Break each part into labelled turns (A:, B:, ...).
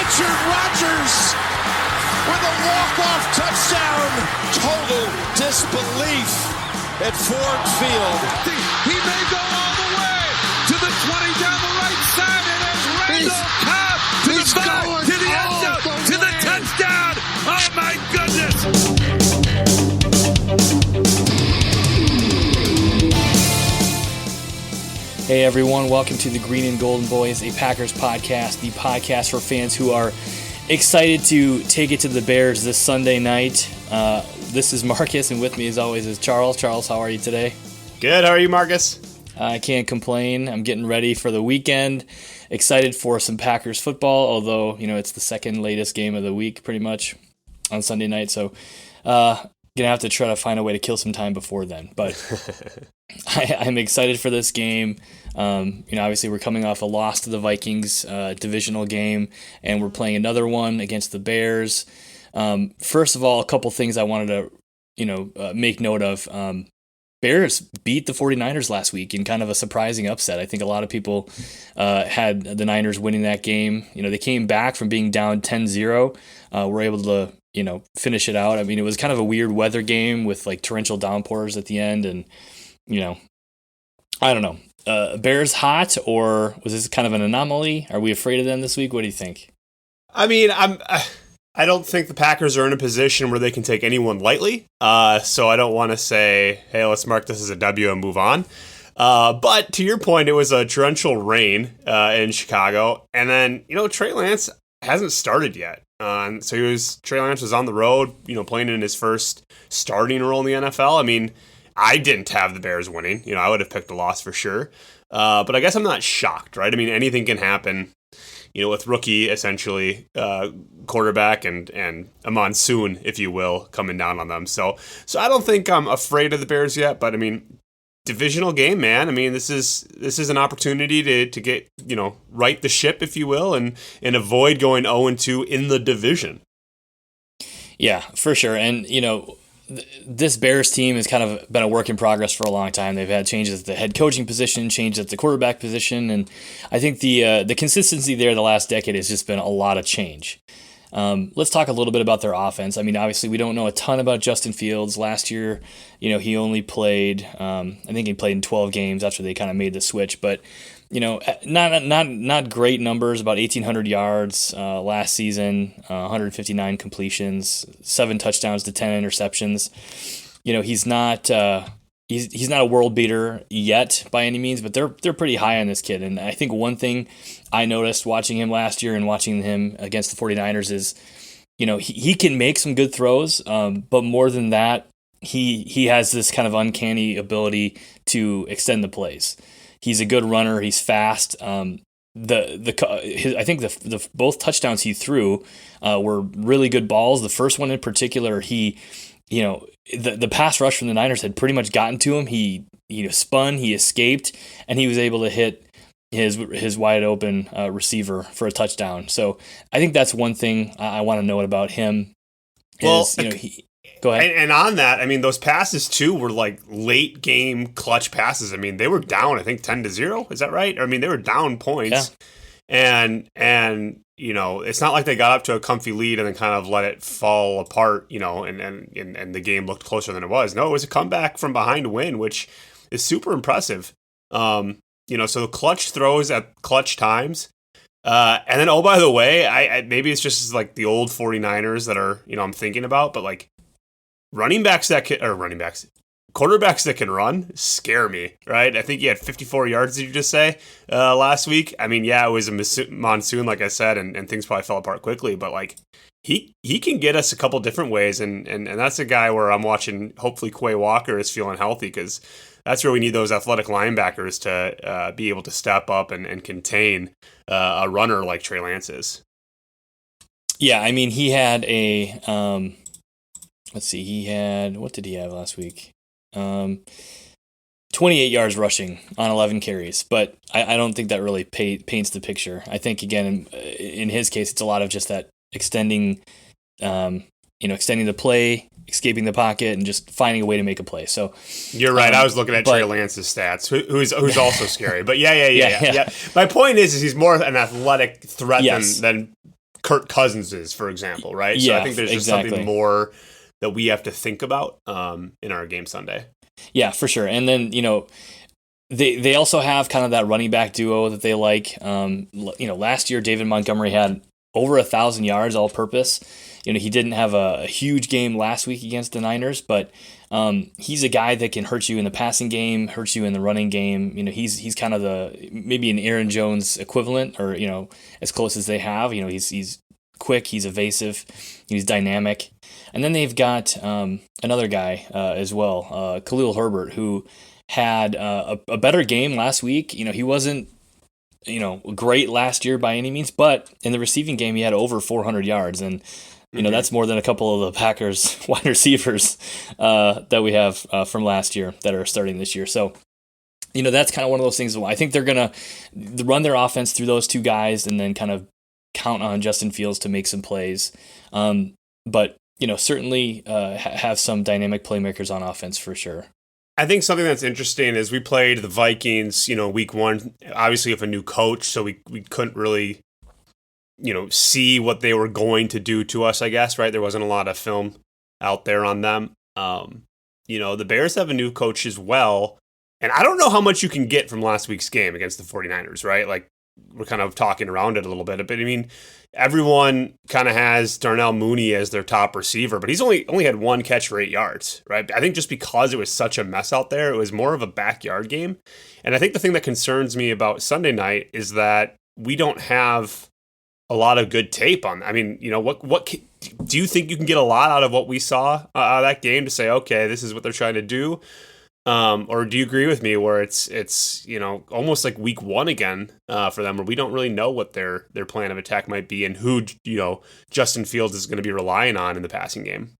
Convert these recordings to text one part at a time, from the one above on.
A: Richard Rodgers with a walk-off touchdown. Total disbelief at Ford Field.
B: He may go all the way to the 20 down the right side, and it's Randall Cobb to the 5, to the end zone, to the touchdown. Oh my goodness.
C: Hey everyone, welcome to the Green and Golden Boys, a Packers podcast, the podcast for fans who are excited to take it to the Bears this Sunday night. This is Marcus, and with me as always is Charles. Charles, how are you today?
D: Good, how are you, Marcus?
C: I can't complain. I'm getting ready for the weekend. Excited for some Packers football, although, it's the second latest game of the week pretty much on Sunday night, so gonna have to try to find a way to kill some time before then. But I'm excited for this game. Obviously we're coming off a loss to the Vikings divisional game, and we're playing another one against the Bears. First of all, a couple things I wanted to, make note of. Bears beat the 49ers last week in kind of a surprising upset. I think a lot of people had the Niners winning that game. They came back from being down 10-0. Were able to, finish it out. I mean, it was kind of a weird weather game with like torrential downpours at the end, and I don't know. Bears hot, or was this kind of an anomaly? Are we afraid of them this week? What do you think?
D: I mean, I don't think the Packers are in a position where they can take anyone lightly. So I don't want to say, hey, let's mark this as a W and move on. But to your point, it was a torrential rain in Chicago, and then Trey Lance hasn't started yet. Trey Lance was on the road, playing in his first starting role in the NFL. I mean, I didn't have the Bears winning. I would have picked a loss for sure. But I guess I'm not shocked, right? I mean, anything can happen, with rookie, essentially, quarterback and a monsoon, if you will, coming down on them. So I don't think I'm afraid of the Bears yet, but I mean, divisional game, man. I mean, this is an opportunity to get, right the ship, if you will, and avoid going 0-2 in the division.
C: Yeah, for sure. And, this Bears team has kind of been a work in progress for a long time. They've had changes at the head coaching position, changes at the quarterback position, and I think the consistency there the last decade has just been a lot of change. Let's talk a little bit about their offense. I mean, obviously, we don't know a ton about Justin Fields. Last year, he only played, I think he played in 12 games after they kind of made the switch, but not great numbers, about 1,800 yards last season, 159 completions, 7 touchdowns to 10 interceptions. He's not he's not a world beater yet by any means, but they're pretty high on this kid. And I think one thing I noticed watching him last year and watching him against the 49ers is, he can make some good throws, but more than that, he has this kind of uncanny ability to extend the plays. He's a good runner. He's fast. I think the both touchdowns he threw were really good balls. The first one in particular, the pass rush from the Niners had pretty much gotten to him. He spun, he escaped, and he was able to hit his wide open receiver for a touchdown. So I think that's one thing I want to know about him. Go ahead.
D: And on that, I mean, those passes too were like late game clutch passes. I mean, they were down, I think 10-0. Is that right? I mean, they were down points, and it's not like they got up to a comfy lead and then kind of let it fall apart, and the game looked closer than it was. No, it was a comeback from behind win, which is super impressive. So the clutch throws at clutch times. And then, oh, by the way, I maybe it's just like the old 49ers that are, I'm thinking about, but like quarterbacks that can run scare me, right? I think he had 54 yards, did you just say, last week? I mean, yeah, it was a monsoon, like I said, and things probably fell apart quickly, but like he can get us a couple different ways, and that's a guy where I'm watching, hopefully Quay Walker is feeling healthy, because that's where we need those athletic linebackers to be able to step up and contain a runner like Trey Lance is.
C: Yeah, I mean, he had a what did he have last week? 28 yards rushing on 11 carries, but I don't think that really paints the picture. I think, again, in his case, it's a lot of just that extending the play, escaping the pocket, and just finding a way to make a play. So
D: you're right. I was looking at Trey Lance's stats, who's also scary. But yeah. My point is he's more an athletic threat than Kirk Cousins is, for example, right?
C: Yeah,
D: so I think there's just something more that we have to think about in our game Sunday.
C: Yeah, for sure. And then, they also have kind of that running back duo that they like. Last year, David Montgomery had over 1,000 yards all purpose. He didn't have a huge game last week against the Niners, but he's a guy that can hurt you in the passing game, hurt you in the running game. He's kind of maybe an Aaron Jones equivalent, or as close as they have. He's quick, he's evasive, he's dynamic. And then they've got another guy as well, Khalil Herbert, who had a better game last week. He wasn't great last year by any means, but in the receiving game he had over 400 yards, and that's more than a couple of the Packers wide receivers that we have from last year that are starting this year. So, that's kind of one of those things. I think they're going to run their offense through those two guys and then kind of count on Justin Fields to make some plays. But, certainly have some dynamic playmakers on offense for sure.
D: I think something that's interesting is we played the Vikings, week one, obviously with a new coach, so we couldn't really see what they were going to do to us, I guess, right? There wasn't a lot of film out there on them. The Bears have a new coach as well, and I don't know how much you can get from last week's game against the 49ers, right? Like, we're kind of talking around it a little bit, but I mean, everyone kind of has Darnell Mooney as their top receiver, but he's only had one catch for 8 yards, right? I think just because it was such a mess out there, it was more of a backyard game. And I think the thing that concerns me about Sunday night is that we don't have a lot of good tape on. I mean, what do you think you can get a lot out of what we saw out of that game to say, okay, this is what they're trying to do? Or do you agree with me where it's almost like week one again for them, where we don't really know what their plan of attack might be and who Justin Fields is going to be relying on in the passing game?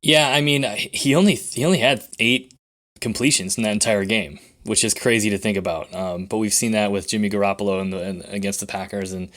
C: Yeah, I mean, he only had 8 completions in that entire game, which is crazy to think about. But we've seen that with Jimmy Garoppolo and against the Packers, and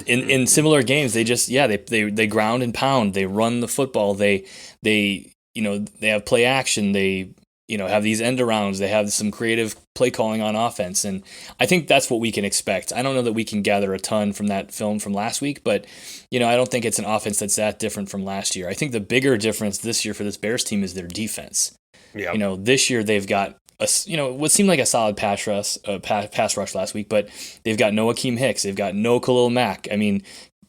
C: in similar games, they just they ground and pound, they run the football, they have play action, they have these end arounds, they have some creative play calling on offense, and I think that's what we can expect. I don't know that we can gather a ton from that film from last week, but I don't think it's an offense that's that different from last year. I think the bigger difference this year for this Bears team is their defense. Yeah. This year they've got what seemed like a solid pass rush last week, but they've got no Akeem Hicks, they've got no Khalil Mack. I mean,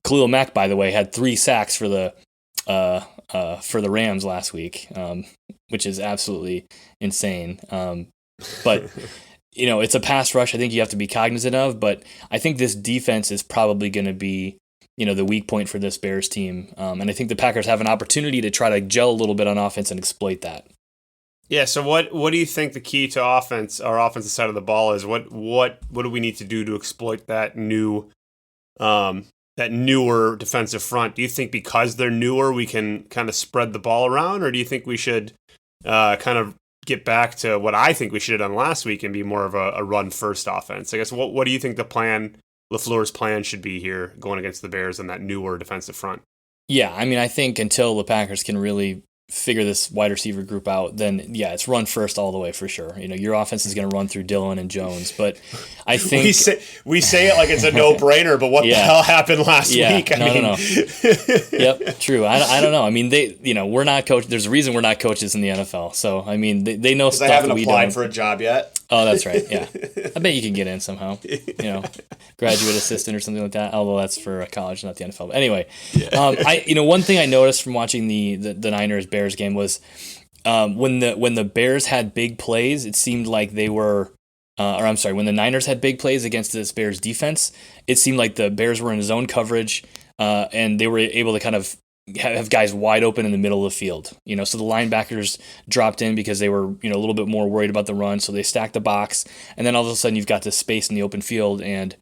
C: Khalil Mack, by the way, had 3 sacks for the Rams last week, which is absolutely insane. But it's a pass rush I think you have to be cognizant of, but I think this defense is probably going to be the weak point for this Bears team, and I think the Packers have an opportunity to try to gel a little bit on offense and exploit that.
D: Yeah. So what do you think the key to our offensive side of the ball is? What do we need to do to exploit that newer defensive front? Do you think because they're newer, we can kind of spread the ball around, or do you think we should kind of get back to what I think we should have done last week and be more of a run-first offense? I guess what do you think LaFleur's plan should be here going against the Bears on that newer defensive front?
C: Yeah, I mean, I think until the Packers can really figure this wide receiver group out, then it's run first all the way for sure. Your offense is going to run through Dillon and Jones, but I think
D: we say it like it's a no-brainer, but what the hell happened last week?
C: I mean, Yep, true. I don't know. I mean, we're not coaches. There's a reason we're not coaches in the NFL. So I mean, they know stuff that we don't.
D: I haven't applied for a job yet.
C: Oh, that's right. Yeah, I bet you can get in somehow. Graduate assistant or something like that. Although that's for college, not the NFL. But anyway, one thing I noticed from watching the Niners Bears game was when the Bears had big plays, it seemed like they were. When the Niners had big plays against this Bears defense, it seemed like the Bears were in zone coverage, and they were able to kind of have guys wide open in the middle of the field. So the linebackers dropped in because they were, a little bit more worried about the run. So they stacked the box, and then all of a sudden you've got this space in the open field, and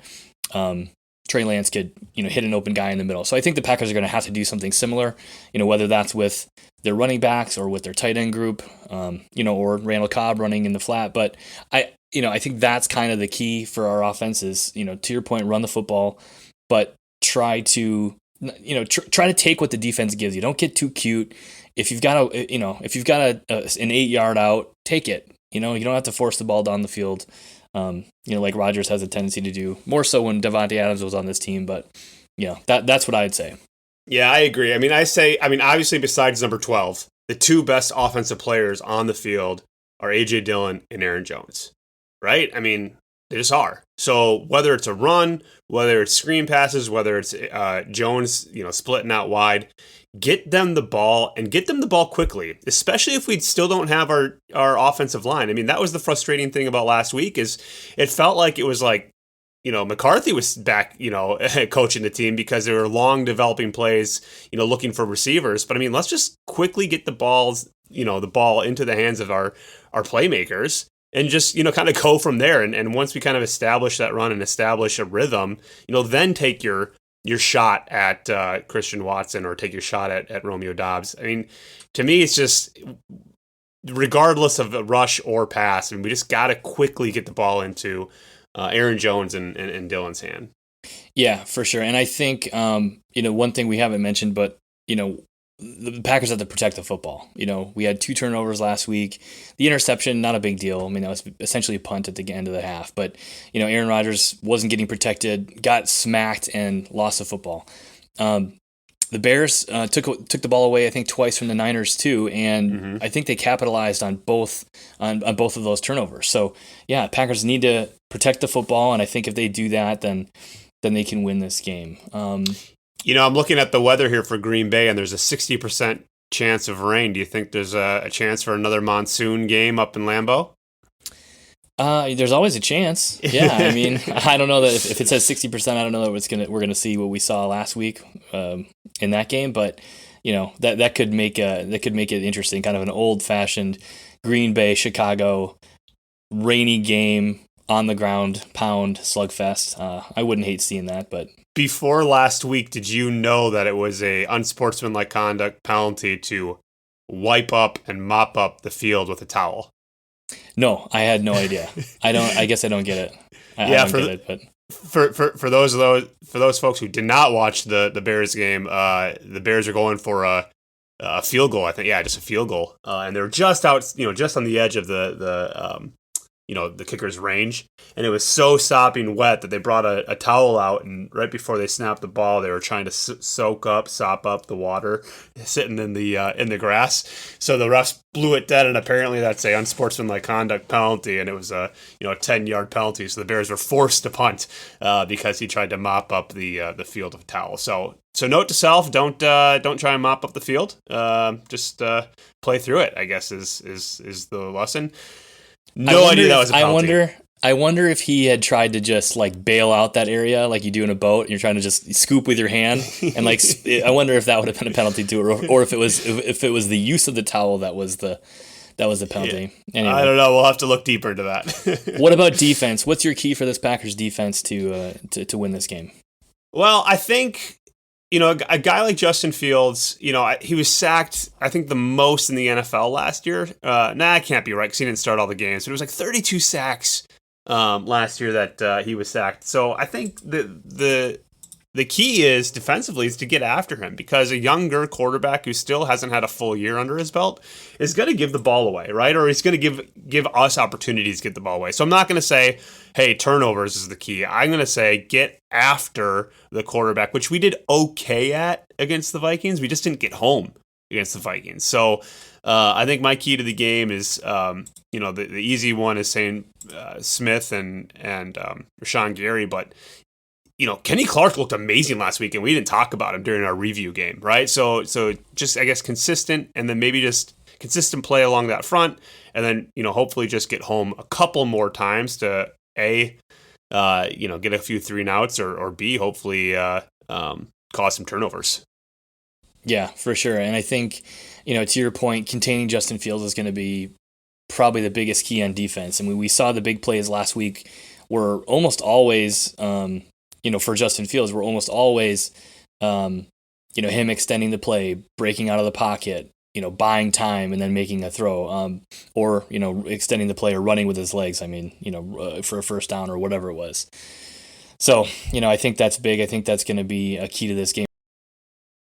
C: Trey Lance could, hit an open guy in the middle. So I think the Packers are going to have to do something similar, whether that's with their running backs or with their tight end group, or Randall Cobb running in the flat. But I think that's kind of the key for our offense is, to your point, run the football, but try to take what the defense gives you. Don't get too cute. If you've got an 8-yard out, take it. You don't have to force the ball down the field. Like Rodgers has a tendency to do, more so when Davante Adams was on this team. But That's what I'd say.
D: Yeah, I agree. Obviously besides number 12, the two best offensive players on the field are A.J. Dillon and Aaron Jones, right? I mean, they just are. So whether it's a run, whether it's screen passes, whether it's Jones, splitting out wide, get them the ball and get them the ball quickly, especially if we still don't have our offensive line. I mean, that was the frustrating thing about last week is it felt like it was like, McCarthy was back, coaching the team because there were long developing plays, looking for receivers. But I mean, let's just quickly get the ball into the hands of our playmakers and just, kind of go from there. And once we kind of establish that run and establish a rhythm, then take your shot at Christian Watson or take your shot at Romeo Doubs. I mean, to me, it's just regardless of a rush or pass, we just got to quickly get the ball into Aaron Jones and Dillon's hand.
C: Yeah, for sure. And I think, one thing we haven't mentioned, but, the Packers have to protect the football. We had 2 turnovers last week. The interception, not a big deal. I mean, that was essentially a punt at the end of the half. But, Aaron Rodgers wasn't getting protected, got smacked, and lost the football. The Bears took the ball away, I think, twice from the Niners too, and I think they capitalized on both of those turnovers. So yeah, Packers need to protect the football, and I think if they do that, then they can win this game.
D: I'm looking at the weather here for Green Bay, and there's a 60% chance of rain. Do you think there's a chance for another monsoon game up in Lambeau?
C: There's always a chance. Yeah, I mean, I don't know that if it says 60%, I don't know that we're gonna see what we saw last week in that game, but that could make it interesting, kind of an old-fashioned Green Bay Chicago rainy game on the ground pound slugfest. I wouldn't hate seeing that, but
D: before last week, did you know that it was a unsportsmanlike conduct penalty to wipe up and mop up the field with a towel?
C: No, I had no idea. I guess I don't get it. I don't get it, but
D: for those folks who did not watch the Bears game, the Bears are going for a field goal. I think, just a field goal, and they're just out, just on the edge of the kicker's range, and it was so sopping wet that they brought a towel out, and right before they snapped the ball, they were trying to sop up the water sitting in the grass. So the refs blew it dead, and apparently that's a unsportsmanlike conduct penalty, and it was a 10-yard penalty. So the Bears were forced to punt because he tried to mop up the field with a towel. So note to self: don't try and mop up the field. Just play through it, I guess is the lesson. No idea that was a penalty.
C: I wonder if he had tried to just bail out that area like you do in a boat, and you're trying to just scoop with your hand, and I wonder if that would have been a penalty too, or if it was the use of the towel that was the penalty.
D: Yeah. Anyway. I don't know. We'll have to look deeper into that.
C: What about defense? What's your key for this Packers defense to win this game?
D: Well, I think a guy like Justin Fields, he was sacked, I think, the most in the NFL last year. It can't be right because he didn't start all the games. But it was 32 sacks last year that he was sacked. So I think the key is defensively is to get after him, because a younger quarterback who still hasn't had a full year under his belt is going to give the ball away, right? Or he's going to give us opportunities to get the ball away. So I'm not going to say, hey, turnovers is the key. I'm going to say get after the quarterback, which we did okay at against the Vikings. We just didn't get home against the Vikings. So I think my key to the game is, the easy one is saying Smith and Rashawn Gary, but Kenny Clark looked amazing last week, and we didn't talk about him during our review game, right? So just, I guess, consistent, and then maybe just consistent play along that front, and then, hopefully just get home a couple more times to get a few 3-and-outs, or B, hopefully cause some turnovers.
C: Yeah, for sure. And I think, to your point, containing Justin Fields is going to be probably the biggest key on defense. I mean, we saw the big plays last week were almost always, for Justin Fields, were almost always, him extending the play, breaking out of the pocket, buying time and then making a throw, or, extending the play or running with his legs. I mean, for a first down or whatever it was. So, I think that's big. I think that's going to be a key to this game.